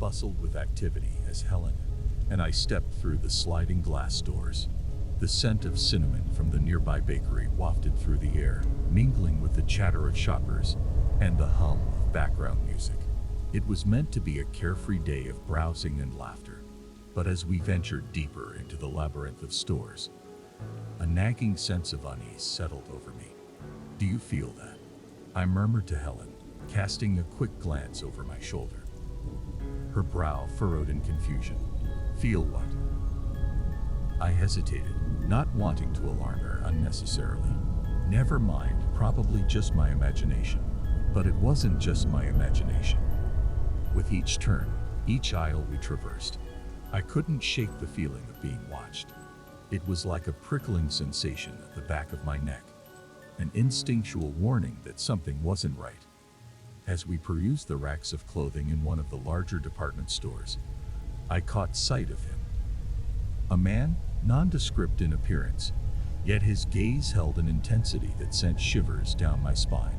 bustled with activity as Helen and I stepped through the sliding glass doors. The scent of cinnamon from the nearby bakery wafted through the air, mingling with the chatter of shoppers and the hum of background music. It was meant to be a carefree day of browsing and laughter, but as we ventured deeper into the labyrinth of stores, a nagging sense of unease settled over me. "Do you feel that?" I murmured to Helen, casting a quick glance over my shoulder. Her brow furrowed in confusion. "Feel what?" I hesitated, not wanting to alarm her unnecessarily. "Never mind, probably just my imagination." But it wasn't just my imagination. With each turn, each aisle we traversed, I couldn't shake the feeling of being watched. It was like a prickling sensation at the back of my neck, an instinctual warning that something wasn't right. As we perused the racks of clothing in one of the larger department stores, I caught sight of him. A man, nondescript in appearance, yet his gaze held an intensity that sent shivers down my spine.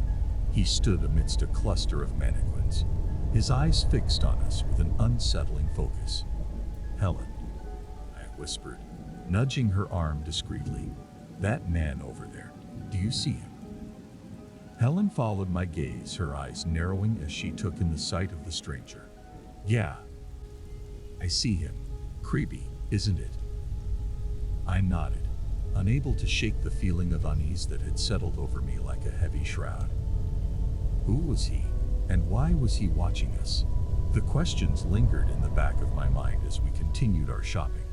He stood amidst a cluster of mannequins, his eyes fixed on us with an unsettling focus. "Helen," I whispered, nudging her arm discreetly. "That man over there, do you see him?" Helen followed my gaze, her eyes narrowing as she took in the sight of the stranger. "Yeah, I see him. Creepy, isn't it?" I nodded, unable to shake the feeling of unease that had settled over me like a heavy shroud. Who was he, and why was he watching us? The questions lingered in the back of my mind as we continued our shopping,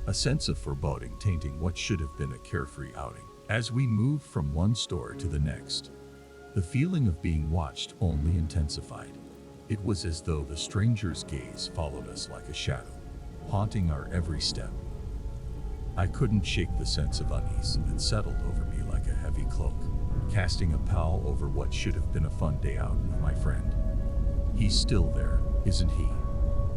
a sense of foreboding tainting what should have been a carefree outing. As we moved from one store to the next, the feeling of being watched only intensified. It was as though the stranger's gaze followed us like a shadow, haunting our every step. I couldn't shake the sense of unease that settled over me like a heavy cloak, casting a pall over what should have been a fun day out with my friend. "He's still there, isn't he?"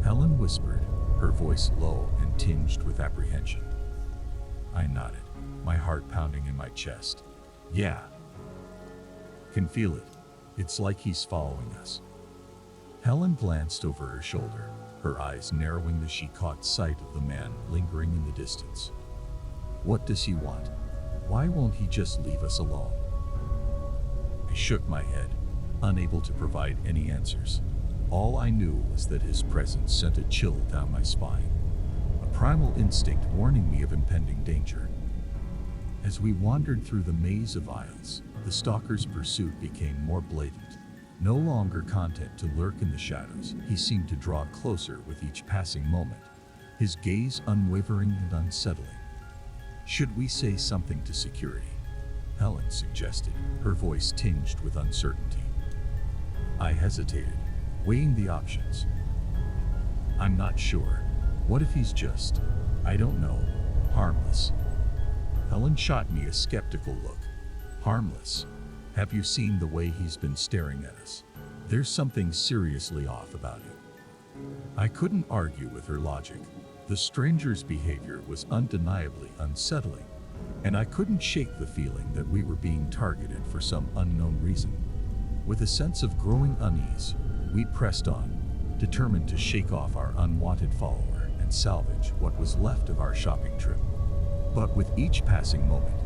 Helen whispered, her voice low and tinged with apprehension. I nodded, my heart pounding in my chest. "Yeah. Can feel it. It's like he's following us." Helen glanced over her shoulder, her eyes narrowing as she caught sight of the man lingering in the distance. "What does he want? Why won't he just leave us alone?" I shook my head, unable to provide any answers. All I knew was that his presence sent a chill down my spine, a primal instinct warning me of impending danger. As we wandered through the maze of aisles, the stalker's pursuit became more blatant. No longer content to lurk in the shadows, he seemed to draw closer with each passing moment, his gaze unwavering and unsettling. "Should we say something to security?" Helen suggested, her voice tinged with uncertainty. I hesitated, weighing the options. "I'm not sure. What if he's just, I don't know, harmless?" Helen shot me a skeptical look. "Harmless? Have you seen the way he's been staring at us? There's something seriously off about him." I couldn't argue with her logic. The stranger's behavior was undeniably unsettling, and I couldn't shake the feeling that we were being targeted for some unknown reason. With a sense of growing unease, we pressed on, determined to shake off our unwanted follower and salvage what was left of our shopping trip. But with each passing moment,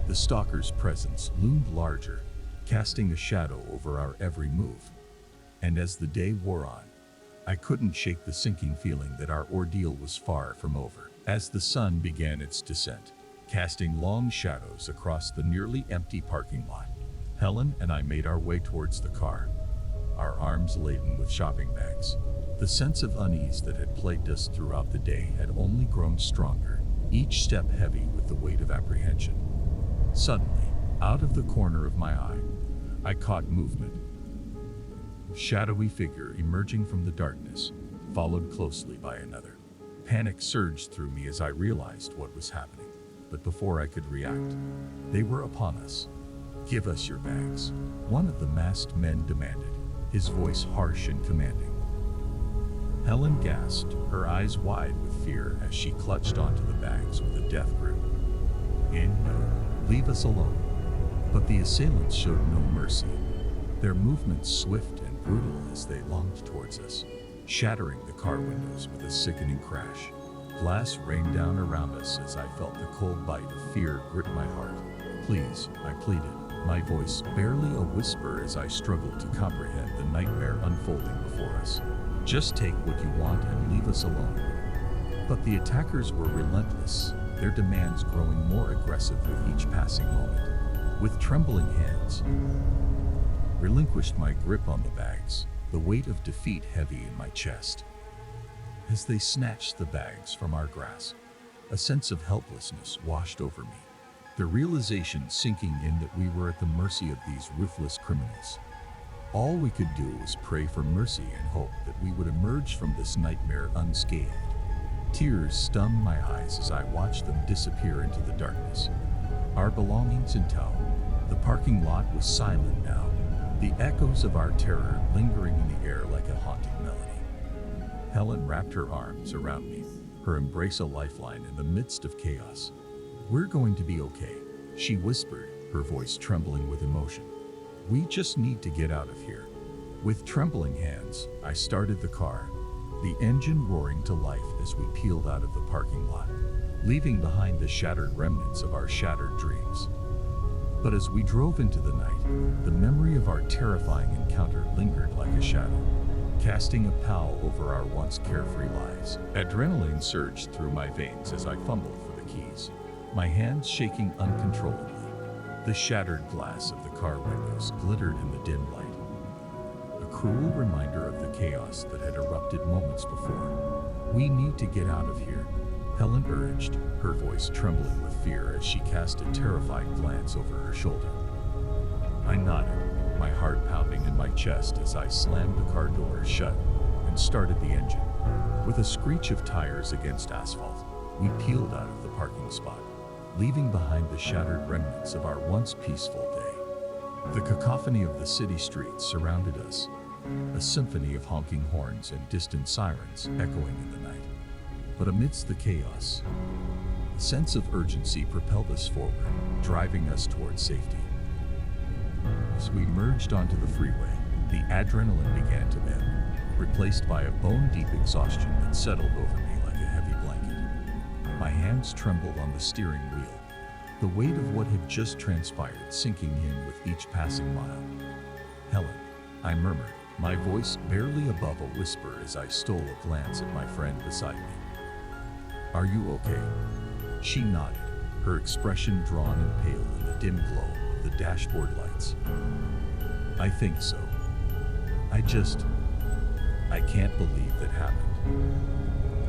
the stalker's presence loomed larger, casting a shadow over our every move. And as the day wore on, I couldn't shake the sinking feeling that our ordeal was far from over. As the sun began its descent, casting long shadows across the nearly empty parking lot, Helen and I made our way towards the car, our arms laden with shopping bags. The sense of unease that had plagued us throughout the day had only grown stronger, each step heavy with the weight of apprehension. Suddenly, out of the corner of my eye, I caught movement. A shadowy figure emerging from the darkness, followed closely by another. Panic surged through me as I realized what was happening, but before I could react, they were upon us. "Give us your bags," one of the masked men demanded, his voice harsh and commanding. Helen gasped, her eyes wide with fear as she clutched onto the bags with a death grip. "No, leave us alone." But the assailants showed no mercy, their movements swift and brutal as they lunged towards us, shattering the car windows with a sickening crash. Glass rained down around us as I felt the cold bite of fear grip my heart. "Please," I pleaded, my voice barely a whisper as I struggled to comprehend the nightmare unfolding before us. "Just take what you want and leave us alone." But the attackers were relentless, their demands growing more aggressive with each passing moment. With trembling hands, relinquished my grip on the bags, the weight of defeat heavy in my chest. As they snatched the bags from our grasp, a sense of helplessness washed over me, the realization sinking in that we were at the mercy of these ruthless criminals. All we could do was pray for mercy and hope that we would emerge from this nightmare unscathed. Tears stung my eyes as I watched them disappear into the darkness. Our belongings in tow. The parking lot was silent now, the echoes of our terror lingering in the air like a haunting melody. Helen wrapped her arms around me, her embrace a lifeline in the midst of chaos. "We're going to be okay," she whispered, her voice trembling with emotion. "We just need to get out of here." With trembling hands, I started the car, the engine roaring to life as we peeled out of the parking lot, leaving behind the shattered remnants of our shattered dreams. But as we drove into the night, the memory of our terrifying encounter lingered like a shadow, casting a pall over our once carefree lives. Adrenaline surged through my veins as I fumbled for the keys, my hands shaking uncontrollably. The shattered glass of the car windows glittered in the dim light, a cruel reminder of the chaos that had erupted moments before. "We need to get out of here," Helen urged, her voice trembling with fear as she cast a terrified glance over her shoulder. I nodded, my heart pounding in my chest as I slammed the car door shut and started the engine. With a screech of tires against asphalt, we peeled out of the parking spot, leaving behind the shattered remnants of our once peaceful day. The cacophony of the city streets surrounded us, a symphony of honking horns and distant sirens echoing in the night. But amidst the chaos, a sense of urgency propelled us forward, driving us towards safety. As we merged onto the freeway, the adrenaline began to ebb, replaced by a bone-deep exhaustion that settled over me like a heavy blanket. My hands trembled on the steering wheel, the weight of what had just transpired sinking in with each passing mile. "Helen," I murmured, my voice barely above a whisper as I stole a glance at my friend beside me. "Are you okay?" She nodded, her expression drawn and pale in the dim glow of the dashboard lights. "I think so. I can't believe that happened."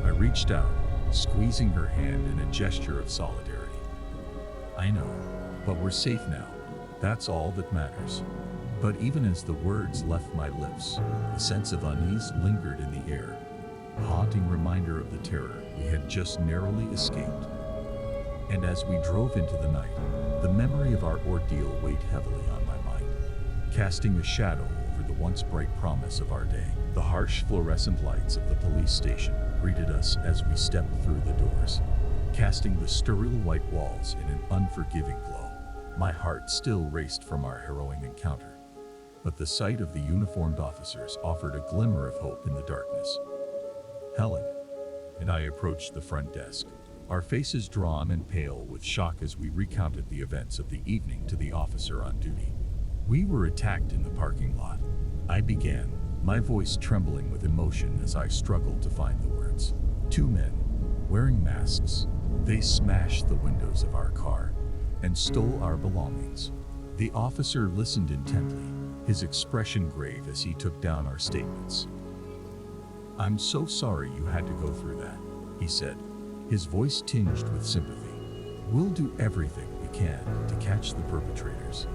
I reached out, squeezing her hand in a gesture of solidarity. "I know, but we're safe now. That's all that matters." But even as the words left my lips, a sense of unease lingered in the air, a haunting reminder of the terror we had just narrowly escaped. And as we drove into the night, the memory of our ordeal weighed heavily on my mind, casting a shadow over the once bright promise of our day. The harsh fluorescent lights of the police station greeted us as we stepped through the doors, casting the sterile white walls in an unforgiving glow. My heart still raced from our harrowing encounter, but the sight of the uniformed officers offered a glimmer of hope in the darkness. "Helen," and I approached the front desk, our faces drawn and pale with shock as we recounted the events of the evening to the officer on duty. "We were attacked in the parking lot," I began, my voice trembling with emotion as I struggled to find the words. "Two men, wearing masks, they smashed the windows of our car and stole our belongings." The officer listened intently, his expression grave as he took down our statements. "I'm so sorry you had to go through that," he said, his voice tinged with sympathy. "We'll do everything we can to catch the perpetrators."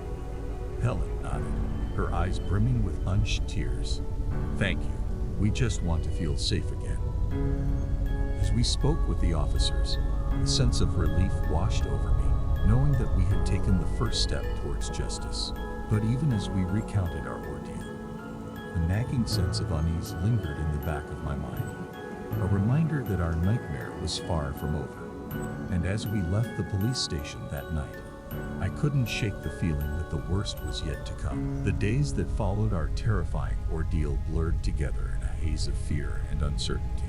Helen nodded, her eyes brimming with unshed tears. "Thank you. We just want to feel safe again." As we spoke with the officers, a sense of relief washed over me, knowing that we had taken the first step towards justice. But even as we recounted our ordeal, a nagging sense of unease lingered in the back of my mind, a reminder that our nightmare was far from over. And as we left the police station that night, I couldn't shake the feeling that the worst was yet to come. The days that followed our terrifying ordeal blurred together in a haze of fear and uncertainty.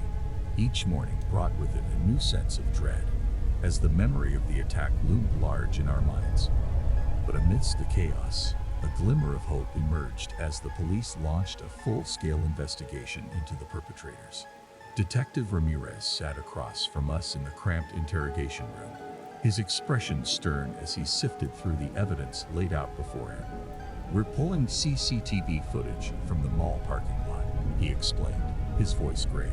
Each morning brought with it a new sense of dread, as the memory of the attack loomed large in our minds. But amidst the chaos, a glimmer of hope emerged as the police launched a full-scale investigation into the perpetrators. Detective Ramirez sat across from us in the cramped interrogation room, his expression stern as he sifted through the evidence laid out before him. "We're pulling CCTV footage from the mall parking lot," he explained, his voice grave.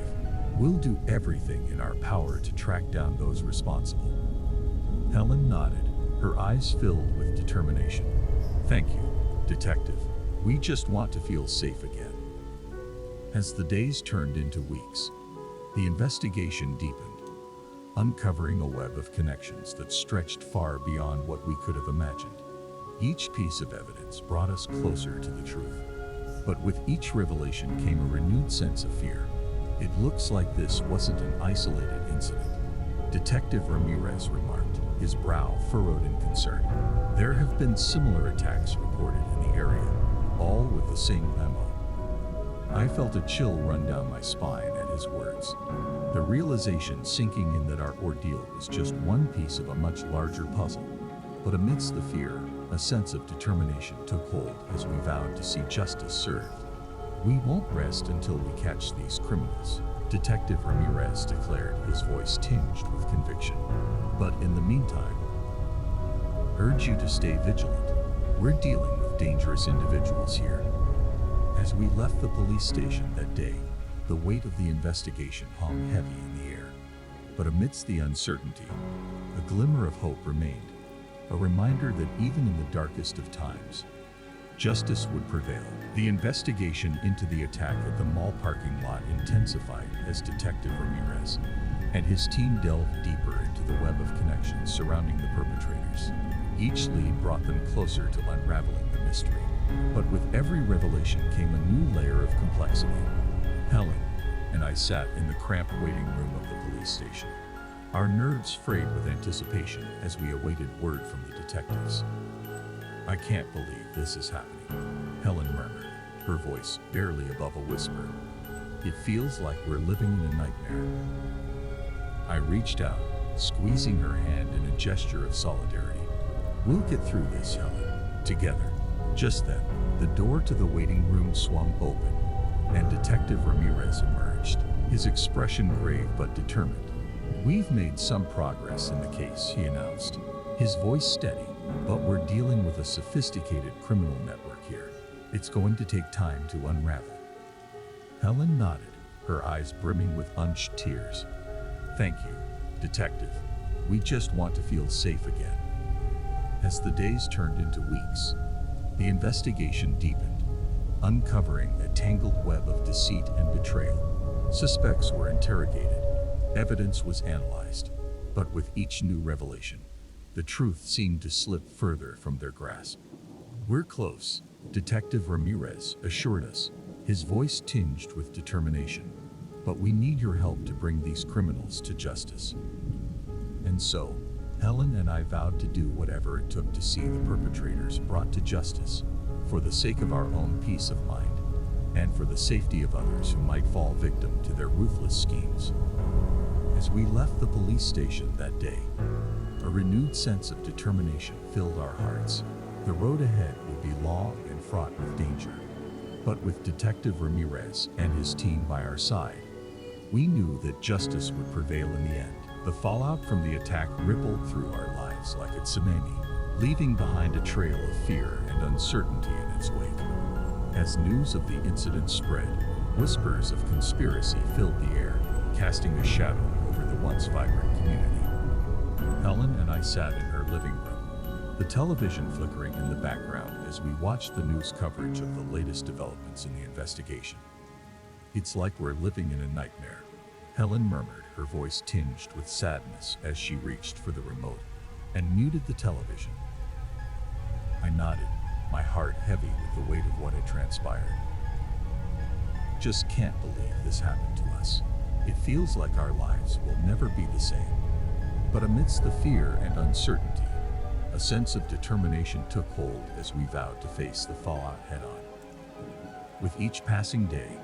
"We'll do everything in our power to track down those responsible." Helen nodded, her eyes filled with determination. "Thank you, Detective. We just want to feel safe again." As the days turned into weeks, the investigation deepened, uncovering a web of connections that stretched far beyond what we could have imagined. Each piece of evidence brought us closer to the truth. But with each revelation came a renewed sense of fear. "It looks like this wasn't an isolated incident," Detective Ramirez remarked, his brow furrowed in concern. "There have been similar attacks reported in the area, all with the same MO." I felt a chill run down my spine at his words, the realization sinking in that our ordeal was just one piece of a much larger puzzle. But amidst the fear, a sense of determination took hold as we vowed to see justice served. "We won't rest until we catch these criminals," Detective Ramirez declared, his voice tinged with conviction. "But in the meantime, urge you to stay vigilant. We're dealing with dangerous individuals here." As we left the police station that day, the weight of the investigation hung heavy in the air. But amidst the uncertainty, a glimmer of hope remained, a reminder that even in the darkest of times, justice would prevail. The investigation into the attack at the mall parking lot intensified as Detective Ramirez and his team delved deeper into the web of connections surrounding the perpetrators. Each lead brought them closer to unraveling the mystery. But with every revelation came a new layer of complexity. Helen and I sat in the cramped waiting room of the police station, our nerves frayed with anticipation as we awaited word from the detectives. "I can't believe this is happening," Helen murmured, her voice barely above a whisper. "It feels like we're living in a nightmare." I reached out, squeezing her hand in a gesture of solidarity. "We'll get through this, Helen, together." Just then, the door to the waiting room swung open, and Detective Ramirez emerged, his expression grave but determined. "We've made some progress in the case," he announced, his voice steady, "but we're dealing with a sophisticated criminal network here. It's going to take time to unravel." Helen nodded, her eyes brimming with unshed tears. "Thank you, Detective. We just want to feel safe again." As the days turned into weeks, the investigation deepened, uncovering a tangled web of deceit and betrayal. Suspects were interrogated, evidence was analyzed, but with each new revelation, the truth seemed to slip further from their grasp. "We're close," Detective Ramirez assured us, his voice tinged with determination. "But we need your help to bring these criminals to justice." And so, Helen and I vowed to do whatever it took to see the perpetrators brought to justice, for the sake of our own peace of mind, and for the safety of others who might fall victim to their ruthless schemes. As we left the police station that day, a renewed sense of determination filled our hearts. The road ahead would be long and fraught with danger, but with Detective Ramirez and his team by our side, we knew that justice would prevail in the end. The fallout from the attack rippled through our lives like a tsunami, leaving behind a trail of fear and uncertainty in its wake. As news of the incident spread, whispers of conspiracy filled the air, casting a shadow over the once vibrant community. Helen and I sat in her living room, the television flickering in the background as we watched the news coverage of the latest developments in the investigation. "It's like we're living in a nightmare," Helen murmured, her voice tinged with sadness as she reached for the remote and muted the television. I nodded, my heart heavy with the weight of what had transpired. "Just can't believe this happened to us. It feels like our lives will never be the same." But amidst the fear and uncertainty, a sense of determination took hold as we vowed to face the fallout head-on. With each passing day,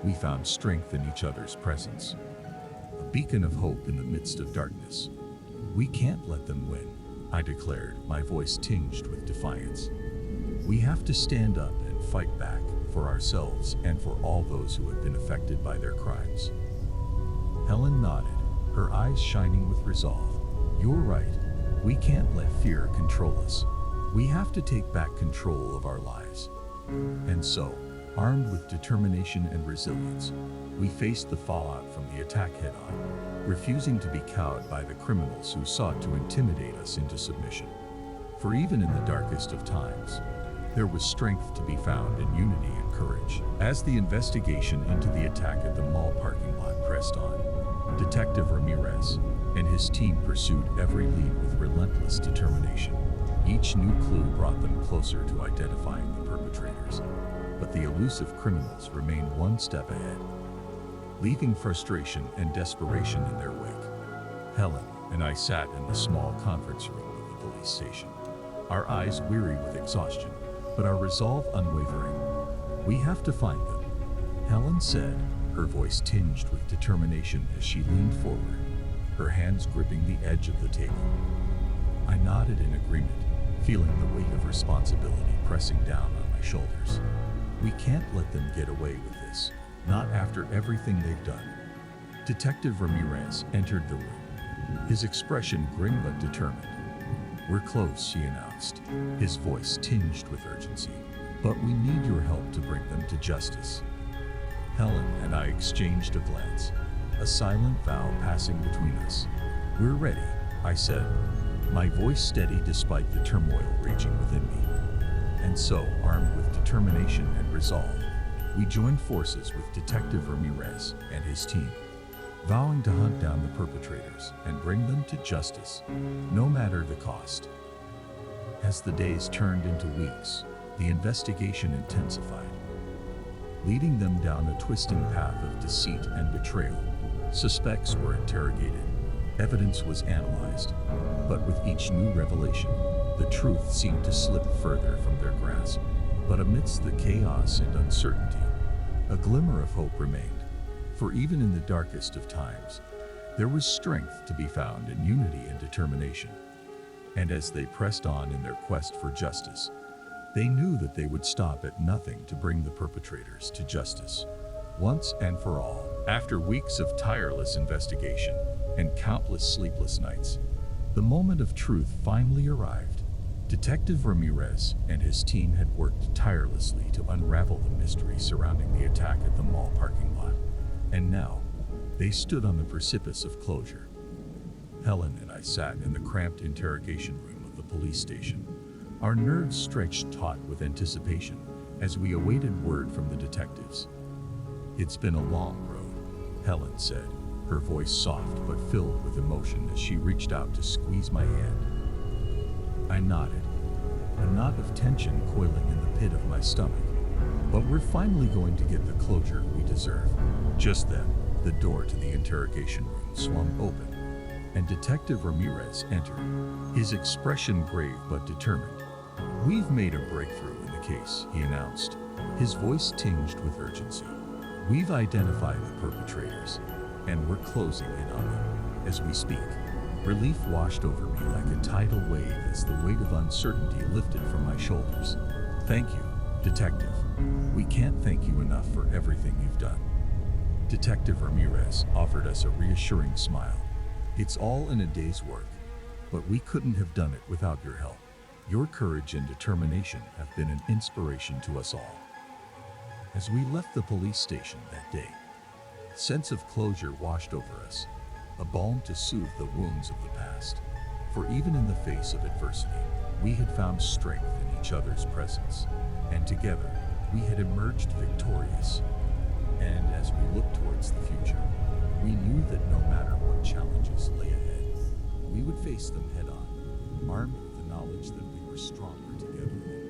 We found strength in each other's presence, a beacon of hope in the midst of darkness. We can't let them win, I declared, my voice tinged with defiance. We have to stand up and fight back for ourselves and for all those who have been affected by their crimes. Helen nodded, her eyes shining with resolve. You're right. We can't let fear control us. We have to take back control of our lives. And so, armed with determination and resilience, we faced the fallout from the attack head-on, refusing to be cowed by the criminals who sought to intimidate us into submission. For even in the darkest of times, there was strength to be found in unity and courage. As the investigation into the attack at the mall parking lot pressed on, Detective Ramirez and his team pursued every lead with relentless determination. Each new clue brought them closer to identifying the perpetrators, but the elusive criminals remained one step ahead, leaving frustration and desperation in their wake. Helen and I sat in the small conference room of the police station, our eyes weary with exhaustion, but our resolve unwavering. We have to find them, Helen said, her voice tinged with determination as she leaned forward, her hands gripping the edge of the table. I nodded in agreement, feeling the weight of responsibility pressing down on my shoulders. We can't let them get away with this, not after everything they've done. Detective Ramirez entered the room, his expression grim but determined. We're close, he announced, his voice tinged with urgency. But we need your help to bring them to justice. Helen and I exchanged a glance, a silent vow passing between us. We're ready, I said, my voice steady despite the turmoil raging within me. And so, armed with determination and resolve, we joined forces with Detective Ramirez and his team, vowing to hunt down the perpetrators and bring them to justice, no matter the cost. As the days turned into weeks, the investigation intensified, leading them down a twisting path of deceit and betrayal. Suspects were interrogated, evidence was analyzed, but with each new revelation, the truth seemed to slip further from their grasp. But amidst the chaos and uncertainty, a glimmer of hope remained. For even in the darkest of times, there was strength to be found in unity and determination. And as they pressed on in their quest for justice, they knew that they would stop at nothing to bring the perpetrators to justice, once and for all. After weeks of tireless investigation and countless sleepless nights, the moment of truth finally arrived. Detective Ramirez and his team had worked tirelessly to unravel the mystery surrounding the attack at the mall parking lot. And now, they stood on the precipice of closure. Helen and I sat in the cramped interrogation room of the police station, our nerves stretched taut with anticipation as we awaited word from the detectives. It's been a long road, Helen said, her voice soft but filled with emotion as she reached out to squeeze my hand. I nodded, a knot of tension coiling in the pit of my stomach. But we're finally going to get the closure we deserve. Just then, the door to the interrogation room swung open, and Detective Ramirez entered, his expression grave but determined. We've made a breakthrough in the case, he announced, his voice tinged with urgency. We've identified the perpetrators, and we're closing in on them as we speak. Relief washed over me like a tidal wave as the weight of uncertainty lifted from my shoulders. Thank you, Detective. We can't thank you enough for everything you've done. Detective Ramirez offered us a reassuring smile. It's all in a day's work, but we couldn't have done it without your help. Your courage and determination have been an inspiration to us all. As we left the police station that day, a sense of closure washed over us, a balm to soothe the wounds of the past. For even in the face of adversity, we had found strength in each other's presence, and together, we had emerged victorious. And as we looked towards the future, we knew that no matter what challenges lay ahead, we would face them head on, armed with the knowledge that we were stronger together than